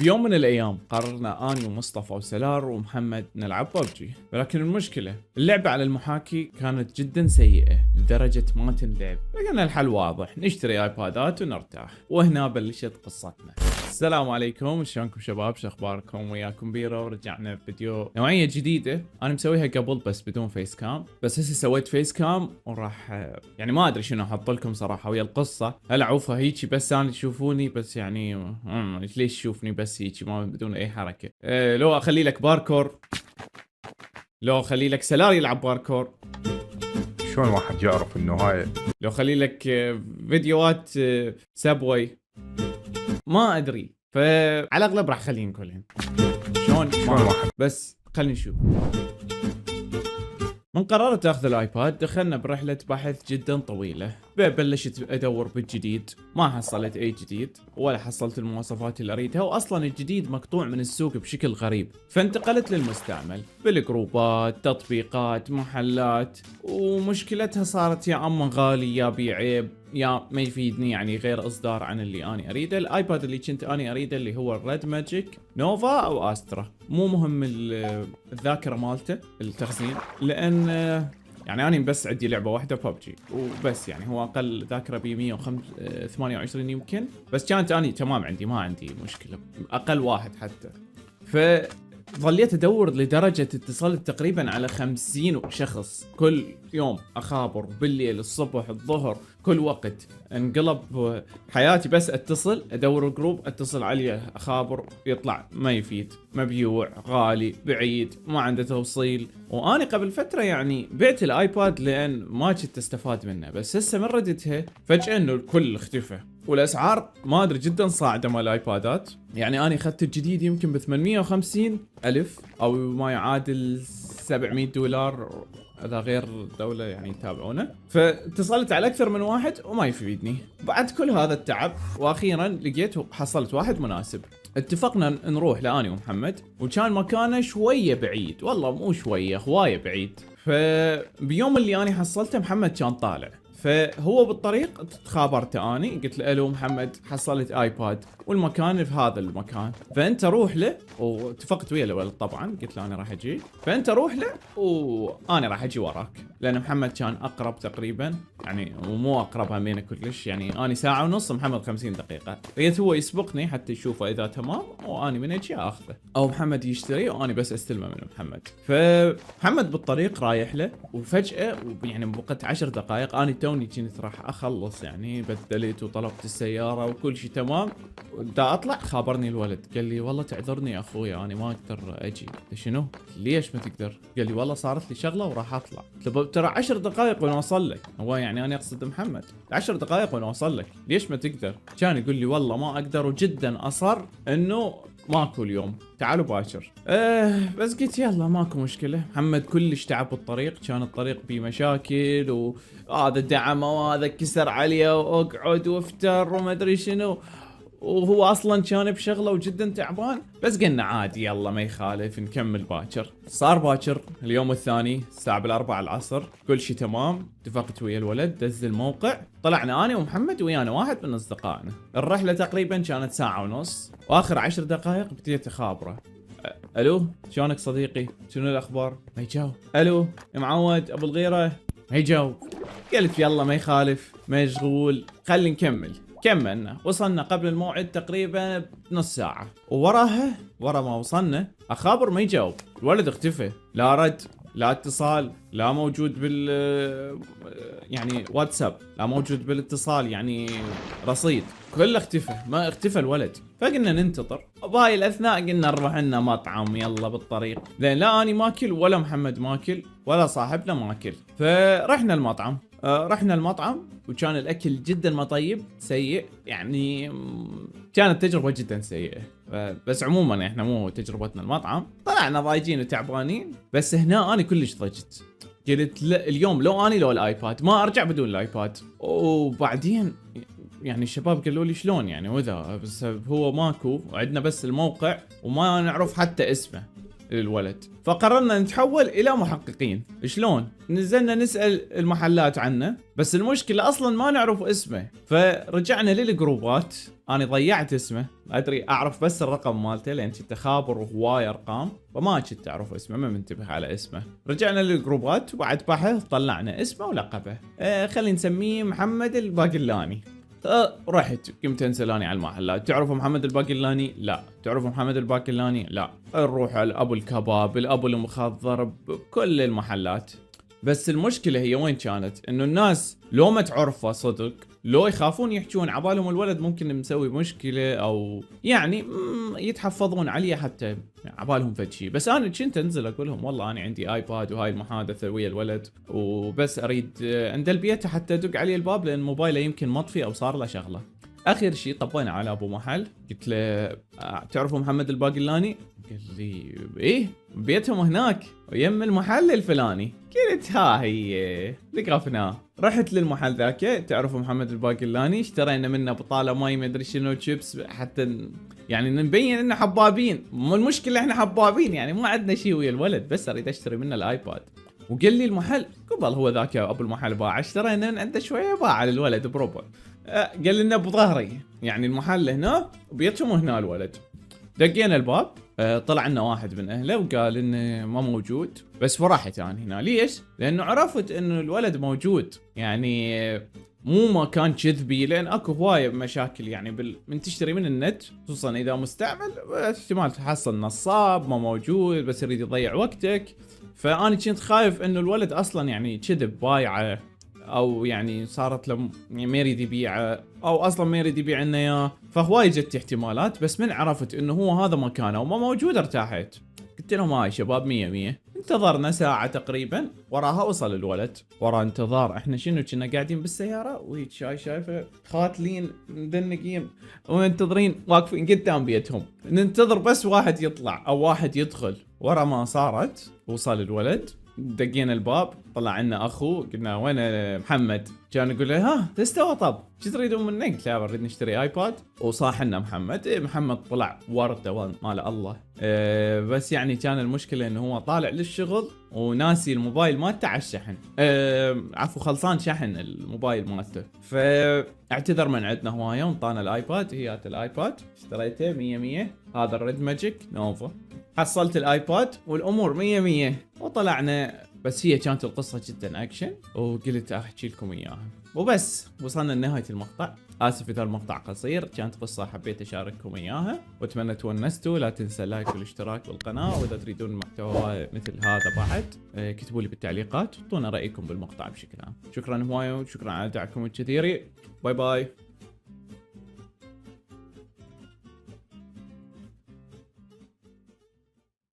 بيوم من الايام قررنا اني ومصطفى وسلار ومحمد نلعب ببجي، ولكن المشكله اللعبه على المحاكي كانت جدا سيئه لدرجه ما تنلعب. لقينا الحل واضح، نشتري ايبادات ونرتاح. وهنا بلشت قصتنا. السلام عليكم، شلونكم شباب؟ شو اخباركم؟ وياكم بيرو، ورجعنا بفيديو نوعيه جديده انا مسويها قبل بس بدون فيس كام، بس هسه سويت فيس كام وراح يعني ما ادري شنو احط لكم صراحه ويا القصه. هل اعوفها هيجي بس انا تشوفوني بس يعني ليش تشوفني بس هيجي ما بدون اي حركه؟ لو اخلي لك باركور، لو اخلي لك سلار يلعب باركور، شلون واحد يعرف انه هاي؟ لو اخلي لك فيديوهات سبوي، ما ادري. فعلى الاغلب راح اخليهم كلهم. شلون واحد؟ بس خلينا نشوف. من قررت اخذ الايباد دخلنا برحلة بحث جدا طويلة. بلشت ادور بالجديد، ما حصلت اي جديد ولا حصلت المواصفات اللي اريدها، واصلا الجديد مقطوع من السوق بشكل غريب. فانتقلت للمستعمل بالجروبات، تطبيقات، محلات، ومشكلتها صارت يا اما غالي يا بعيب يا ما يفيدني، يعني غير اصدار عن اللي اني اريده. الايباد اللي كنت اني اريده اللي هو الريد ماجيك نوفا او استرا، مو مهم الذاكره مالته التخزين، لان يعني انا بس عندي لعبه واحده ببجي وبس، يعني هو اقل ذاكره ب 128 يمكن، بس كانت اني تمام عندي، ما عندي مشكله اقل واحد حتى. ظليت ادور لدرجه اتصلت تقريبا على 50 شخص كل يوم، اخابر بالليل الصبح الظهر كل وقت. انقلب حياتي بس اتصل ادور الجروب، اتصل عليه اخابر، يطلع ما يفيد، مبيوع، غالي، بعيد، ما عنده توصيل. واني قبل فتره يعني بعت الايباد لان ما كنت استفاد منه، بس هسه من ردتها فجاه انه الكل اختفى، والاسعار ما ادري جدا صاعده مال الايبادات. يعني انا اخذت الجديد يمكن ب 850 الف او ما يعادل 700 دولار، هذا غير دولة يعني يتابعونه. فاتصلت على اكثر من واحد وما يفيدني. بعد كل هذا التعب واخيرا لقيت حصلت واحد مناسب. اتفقنا نروح لاني ومحمد، وكان مكانه شويه بعيد، والله مو شويه، هوايه بعيد. فبيوم اللي اني حصلته محمد كان طالع، فهو بالطريق تخابرته اني، قلت له الو محمد حصلت ايباد والمكان في هذا المكان، فانت روح له. واتفقت ويا الولد طبعا، قلت له انا راح اجي، فانت روح له وانا راح اجي وراك، لان محمد كان اقرب تقريبا، يعني ومو اقرب همينه كلش، يعني اني ساعه ونص محمد 50 دقيقه. بقيت هو يسبقني حتى يشوفه اذا تمام، واني من اجي اخذه، او محمد يشتري واني بس استلمه من محمد. فمحمد بالطريق رايح له، وفجاه يعني بوقت 10 دقائق اني توني كنت راح اخلص، يعني بدلت وطلبت السياره وكل شيء تمام، دا اطلع خابرني الولد قال لي والله تعذرني يا اخوي انا ما اقدر اجي. شنو؟ ليش ما تقدر؟ قال لي والله صارت لي شغله وراح اطلع. ترى 10 دقائق ونوصل لك، هو يعني انا اقصد محمد 10 دقائق ونوصل لك، ليش ما تقدر؟ كان يقول لي والله ما اقدر، وجدا اصر انه ماكو اليوم، تعالوا باكر. بس قلت يلا ماكو مشكله. محمد كلش تعب بالطريق، كان الطريق فيه مشاكل، وهذا دعمه وهذا كسر عليه واقعد وافتر وما ادري شنو، وهو اصلا كان بشغله وجدا تعبان. بس قلنا عادي يلا ما يخالف نكمل باكر. صار باكر اليوم الثاني الساعه بالاربعة العصر، كل شيء تمام. اتفقت ويا الولد، دز الموقع، طلعنا انا ومحمد ويانا واحد من اصدقائنا. الرحله تقريبا كانت ساعه ونص، واخر 10 دقائق بديت اخابره. الو شلونك صديقي؟ شنو الاخبار؟ ما يجاوب. الو يا معود ابو الغيره؟ ما يجاوب. قلت يلا ما يخالف، مشغول، خلي نكمل. كملنا، وصلنا قبل الموعد تقريبا بنص ساعة، ووراها ورا ما وصلنا اخابر ما يجاوب، الولد اختفى، لا رد لا اتصال، لا موجود يعني واتساب، لا موجود بالاتصال يعني رصيد، كله اختفى، ما اختفى الولد. فقلنا ننتظر، وبهاي الاثناء قلنا نروح لنا مطعم يلا بالطريق، لان لا اني ماكل ولا محمد ماكل ولا صاحبنا ماكل. فرحنا المطعم. رحنا المطعم وكان الاكل جدا ما طيب، سيء يعني، كانت تجربه جدا سيئه. بس عموما احنا مو تجربتنا المطعم، طلعنا ضايجين وتعبانين. بس هنا انا كلش ضجت، قلت اليوم لو اني لو الايباد ما ارجع بدون الايباد. وبعدين يعني الشباب قالوا لي شلون يعني، واذا بس هو ماكو وعندنا بس الموقع وما نعرف حتى اسمه، للولد، فقررنا نتحول الى محققين. شلون؟ نزلنا نسال المحلات عنه، بس المشكله اصلا ما نعرف اسمه، فرجعنا للجروبات. انا ضيعت اسمه، ادري اعرف بس الرقم مالته لان كنت اخابر وهواي ارقام، فما كنت اعرف اسمه، ما منتبه على اسمه. رجعنا للجروبات وبعد بحث طلعنا اسمه ولقبه. خلينا نسميه محمد الباقلاني. رحت قمت انزل اني على المحلات. تعرفوا محمد الباقلاني؟ لا. تعرفوا محمد الباقلاني؟ لا. نروح على ابو الكباب، الابو المخضر، بكل المحلات. بس المشكله هي وين كانت؟ انه الناس لو ما تعرفه صدق، لو يخافون يحجون عبالهم الولد ممكن مسوي مشكله، او يعني يتحفظون عليه حتى عبالهم فد شيء. بس انا كنت انزل اقول لهم والله انا عندي ايباد وهاي المحادثه ويا الولد، وبس اريد عند البيت حتى ادق عليه الباب لان موبايله يمكن مطفي او صار له شغله. اخر شيء طبينا على ابو محل، قلت له تعرفوا محمد الباقلاني؟ قال لي ايه بيتهم هناك ويم المحل الفلاني. قلت ها هي لقفناه. رحت للمحل ذاك، تعرفوا محمد الباقلاني؟ اشترينا منه بطاله ماي مدري شنو شيبس، حتى يعني نبين انه حبابين. مو المشكله احنا حبابين، يعني ما عندنا شيء ويا الولد، بس اريد اشتري منه الايباد. وقال لي المحل قبل هو ذاك ابو المحل باع، اشترينا من عنده شويه باع للولد بربع. قال لنا بظهري، يعني المحل هنا وبيتهم هنا الولد. دقينا الباب، طلع لنا واحد من اهله وقال انه ما موجود. بس فرحت انا هنا، ليش؟ لانه عرفت انه الولد موجود، يعني مو مكان كذبي، لان اكو هوايه مشاكل يعني من تشتري من النت، خصوصا اذا مستعمل احتمال تحصل نصاب ما موجود بس يريد يضيع وقتك. فانا كنت خايف انه الولد اصلا يعني كذب بايعه، او يعني صارت له ما يريد يبيعه، او اصلا ما يريد يبيع لنا اياه. فهواي جت احتمالات، بس من عرفت انه هو هذا مكانه وما موجود ارتاحت. قلت لهم هاي شباب 100 انتظرنا ساعة تقريبا، وراها وصل الولد. ورا انتظار احنا شنو كنا قاعدين بالسيارة وهيك شايفه خاتلين مدنقين ومنتظرين واقفين قدام بيتهم، ننتظر بس واحد يطلع او واحد يدخل. ورا ما صارت وصل الولد، دقينا الباب، طلع لنا اخو، قلنا وين محمد؟ كان يقول له ها تستوى طب شو تريدون مني؟ قلت له نريد نشتري ايباد. وصاح لنا محمد. محمد طلع ورده مال الله. بس يعني كان المشكله انه هو طالع للشغل وناسي الموبايل مالته على الشحن، عفوا خلصان شحن الموبايل مالته. فاعتذر من عندنا هوايه وانطانا الايباد. هي الايباد اشتريته 100 هذا الريد ماجيك نوفا. حصلت الايباد والامور 100 وطلعنا. بس هي كانت القصة جدا اكشن، وقلت احكي لكم اياها وبس. وصلنا لنهاية المقطع. اسف اذا المقطع قصير، كانت قصة حبيت اشارككم اياها واتمنى تونستوا. لا تنسى اللايك والاشتراك بالقناة، واذا تريدون محتوى مثل هذا بعد كتبوا لي بالتعليقات واعطونا رايكم بالمقطع بشكل عام. شكرا هواية وشكرا على دعمكم الكثير. باي باي.